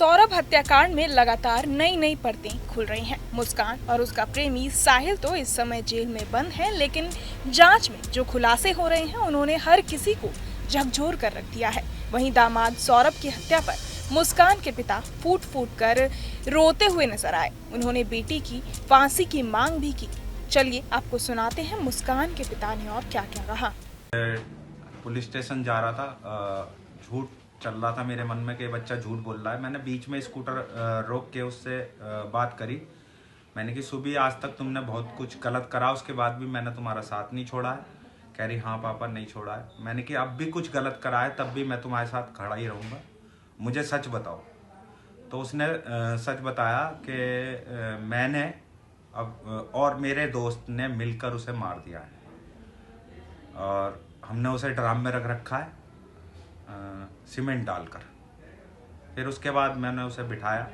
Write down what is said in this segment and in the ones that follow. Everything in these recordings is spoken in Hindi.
सौरभ हत्याकांड में लगातार नई नई परतें खुल रही हैं। मुस्कान और उसका प्रेमी साहिल तो इस समय जेल में बंद है, लेकिन जांच में जो खुलासे हो रहे हैं उन्होंने हर किसी को झकझोर कर रख दिया है। वहीं दामाद सौरभ की हत्या पर मुस्कान के पिता फूट फूट कर रोते हुए नजर आए। उन्होंने बेटी की फांसी की मांग भी की। चलिए आपको सुनाते हैं मुस्कान के पिता ने और क्या क्या कहा। पुलिस स्टेशन जा रहा था, झूठ चल रहा था मेरे मन में कि बच्चा झूठ बोल रहा है। मैंने बीच में स्कूटर रोक के उससे बात करी। मैंने कि सुबह आज तक तुमने बहुत कुछ गलत करा, उसके बाद भी मैंने तुम्हारा साथ नहीं छोड़ा है। कह रही हाँ पापा नहीं छोड़ा है। मैंने कि अब भी कुछ गलत करा है तब भी मैं तुम्हारे साथ खड़ा ही रहूँगा, मुझे सच बताओ। तो उसने सच बताया कि मैंने अब और मेरे दोस्त ने मिलकर उसे मार दिया है और हमने उसे ड्राम में रख रखा है सीमेंट डालकर। फिर उसके बाद मैंने उसे बिठाया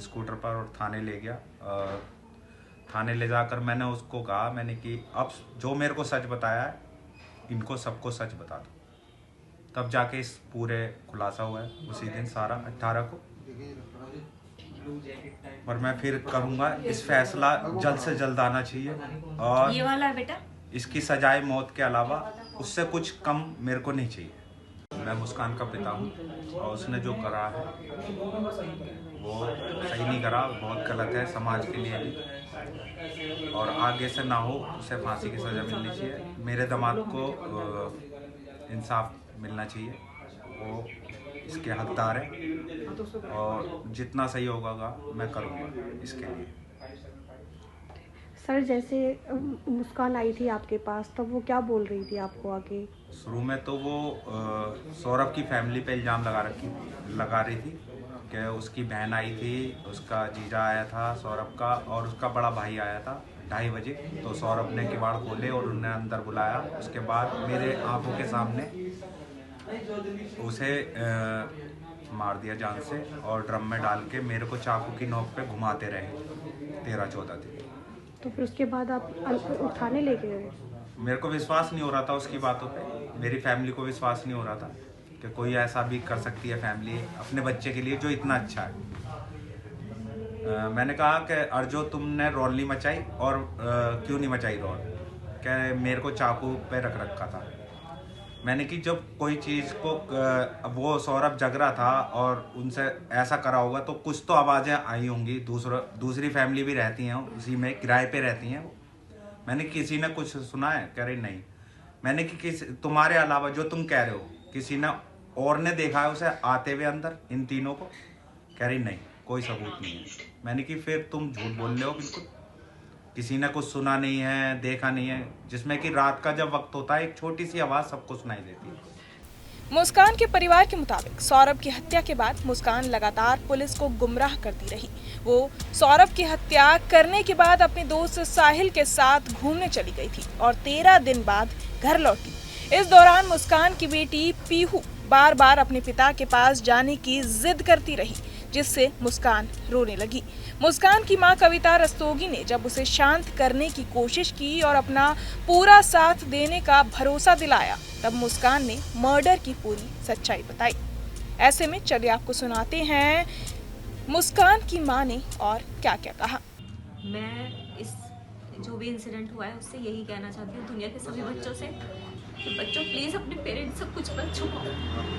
स्कूटर पर और थाने ले गया। और थाने ले जाकर मैंने उसको कहा, मैंने कि अब जो मेरे को सच बताया है इनको सबको सच बता दो। तब जाके इस पूरे खुलासा हुआ है उसी दिन सारा 18 को। और मैं फिर कहूँगा इस फैसला जल्द से जल्द आना चाहिए और ये वाला है बेटा, इसकी सजाए मौत के अलावा उससे कुछ कम मेरे को नहीं चाहिए। मैं मुस्कान का पिता हूँ और उसने जो करा है वो सही नहीं करा, बहुत गलत है समाज के लिए भी। और आगे से ना हो, उसे फांसी की सज़ा मिलनी चाहिए। मेरे दामाद को इंसाफ मिलना चाहिए, वो इसके हकदार है और जितना सही होगा मैं करूँगा इसके लिए। सर, जैसे मुस्कान आई थी आपके पास तब वो क्या बोल रही थी आपको आगे? शुरू में तो वो सौरभ की फैमिली पे इल्ज़ाम लगा रही थी कि उसकी बहन आई थी, उसका जीजा आया था सौरभ का और उसका बड़ा भाई आया था 2:30 बजे। तो सौरभ ने किवाड़ खोले और उन्हें अंदर बुलाया। उसके बाद मेरे आंखों के सामने उसे मार दिया जान से और ड्रम में डाल के मेरे को चाकू की नोक पे घुमाते रहे 13-14 दिन। तो फिर उसके बाद आप उठाने लेके गए? मेरे को विश्वास नहीं हो रहा था उसकी बातों पे, मेरी फैमिली को विश्वास नहीं हो रहा था कि कोई ऐसा भी कर सकती है फैमिली अपने बच्चे के लिए जो इतना अच्छा है। मैंने कहा कि अर्जो तुमने रौल नहीं मचाई और क्यों नहीं मचाई रौल, क्या मेरे को चाकू पे रख रखा था। मैंने कि जब कोई चीज़ को वो सौरभ जग रहा था और उनसे ऐसा करा होगा तो कुछ तो आवाज़ें आई होंगी। दूसरी फैमिली भी रहती हैं उसी में, किराए पे रहती हैं। मैंने किसी ने कुछ सुना है? कह रही नहीं। मैंने कि तुम्हारे अलावा जो तुम कह रहे हो किसी ने और ने देखा है उसे आते हुए अंदर इन तीनों को? कह रही नहीं, कोई सबूत नहीं है। मैंने कि फिर तुम झूठ बोल रहे हो बिल्कुल, किसी ने कुछ सुना नहीं है, देखा नहीं है, जिसमें कि रात का जब वक्त होता है एक छोटी सी आवाज़ सबको सुनाई देती है। मुस्कान के परिवार के मुताबिक सौरभ की हत्या के बाद मुस्कान लगातार पुलिस को गुमराह करती रही। वो सौरभ की हत्या करने के बाद अपने दोस्त साहिल के साथ घूमने चली गई थी और 13 दिन बाद घर लौटी। इस दौरान मुस्कान की बेटी पीहू बार बार अपने पिता के पास जाने की जिद करती रही, जिससे मुस्कान रोने लगी। मुस्कान की मां कविता रस्तोगी ने जब उसे शांत करने की कोशिश की और अपना पूरा साथ देने का भरोसा दिलाया, तब मुस्कान ने मर्डर की पूरी सच्चाई बताई। ऐसे में चलिए आपको सुनाते हैं मुस्कान की मां ने और क्या क्या कहा। मैं इस जो भी इंसिडेंट हुआ है उससे यही कहना चाहती हूँ दुनिया के सभी बच्चों से कि बच्चों प्लीज़ अपने पेरेंट्स से कुछ मत छुपाओ,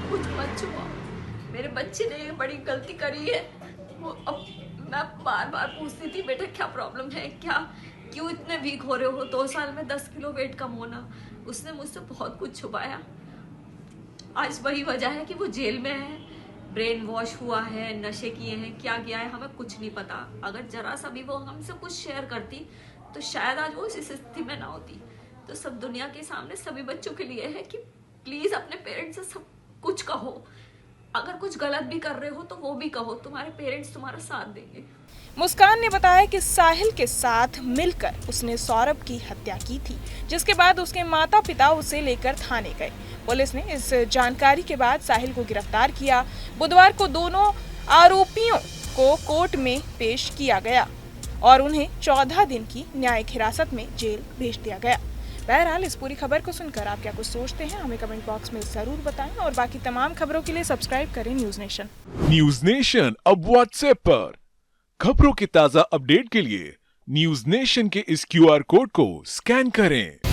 कुछ मत छुपाओ। मेरे बच्चे ने बड़ी गलती करी है। वो अब मैं बार बार पूछती थी बेटा क्या प्रॉब्लम है, क्या क्यों इतने वीक हो रहे हो, 2 साल में 10 किलो वेट कम होना। उसने मुझसे बहुत कुछ छुपाया। आज वही वजह है कि वो जेल में है, ब्रेन वॉश हुआ है, नशे किए हैं, क्या किया है हमें कुछ नहीं पता। अगर जरा सा भी वो हमसे कुछ शेयर करती तो शायद आज वो इस स्थिति में ना होती। तो सब दुनिया के सामने सभी बच्चों के लिए है कि प्लीज़ अपने पेरेंट्स से सब कुछ कहो। अगर कुछ गलत भी कर रहे हो तो वो भी कहो, तुम्हारे पेरेंट्स तुम्हारा साथ देंगे। मुस्कान ने बताया कि साहिल के साथ मिलकर उसने सौरभ की हत्या की थी, जिसके बाद उसके माता पिता उसे लेकर थाने गए। पुलिस ने इस जानकारी के बाद साहिल को गिरफ्तार किया। बुधवार को दोनों आरोपियों को कोर्ट में पेश किया गया और उन्हें 14 दिन की न्यायिक हिरासत में जेल भेज दिया गया। बहरहाल इस पूरी खबर को सुनकर आप क्या कुछ सोचते हैं हमें कमेंट बॉक्स में जरूर बताएं और बाकी तमाम खबरों के लिए सब्सक्राइब करें न्यूज नेशन। न्यूज नेशन अब व्हाट्सएप पर खबरों के ताजा अपडेट के लिए न्यूज नेशन के इस QR कोड को स्कैन करें।